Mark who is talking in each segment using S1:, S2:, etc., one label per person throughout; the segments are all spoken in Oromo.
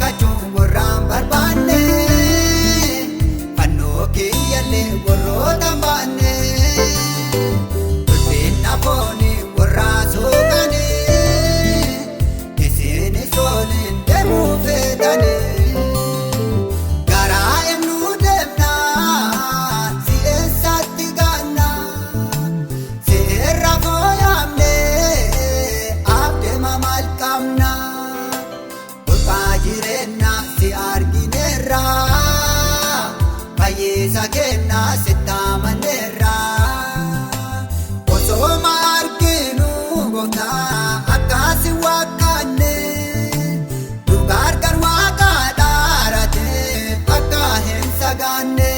S1: Barbaachuun warraan barbaanne fannoo kiyyaallee warroota baanne ulfinna foonii warraa sookane isinis waliin deemuu feetane garaa eenyu deemnaa si eessatti gaannaa seerra fooyyamne abdeema maal qabnaa. Jireenya si argineerra fayyisa kenna sitti amaneerra osoo ma arginu gooftaa akkasi waaqanne nu gargaar waaqa dhaarate akka hin sagaanne.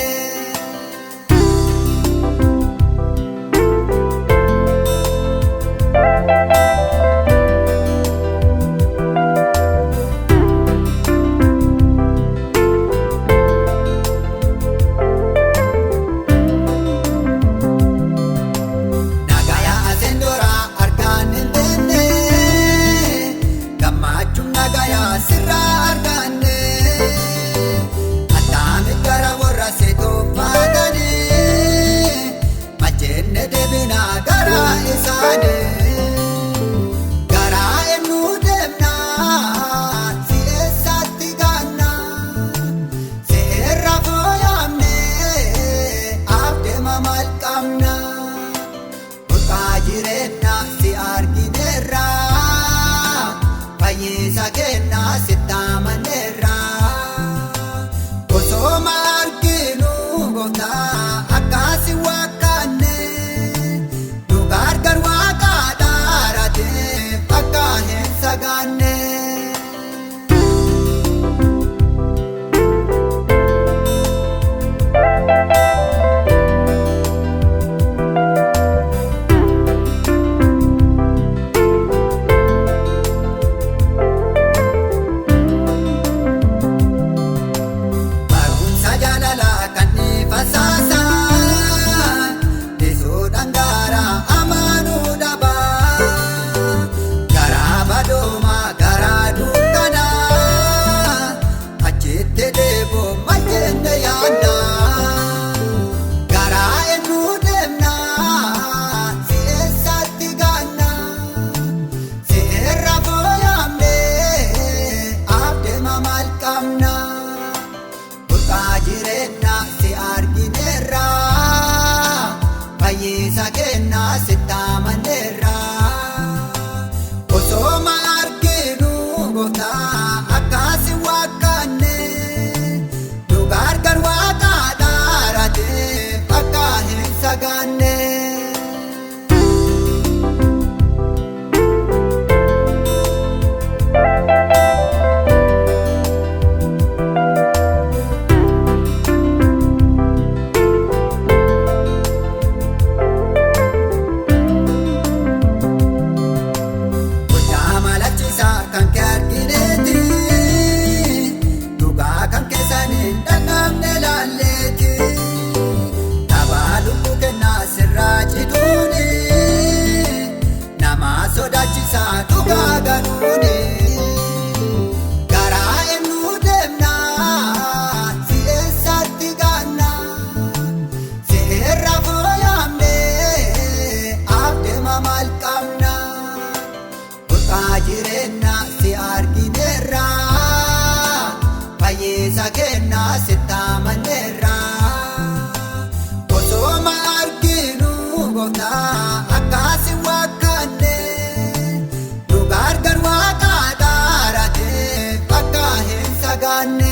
S1: Sirraa arganne ataame gara warra seetooffatane majjenne deebinaa gara isaane garaa eenyu deemnaa si eessatti gaannaa seerra fooyyamne abdeema maal qabnaa burqaa jireenya si argineerra. Fayyisa kenna sitti amaneerra osoo ma arginu gooftaa akkasi waaqanne nu gargaar waaqa dhaarate akka hin sagaanne. Jireenya si argineerra fayyisa kenna sitti amaneerra osoo ma arginu gooftaa akkasi waaqanne nu gargaar waaqa dhaarate akka hin sagaanne. Sodaachisa dhugaa ganuuni garaa eenyu deemnaa si eessatti gaannaa seerra fooyyamne abdeema maal qabnaa burqaa jireenya si argineerra fayyisa kenna sitti amaneerra osoo ma arginu gooftaa akkasi waaqanne gargaar waaqa dhaarate akka hin sagaanne.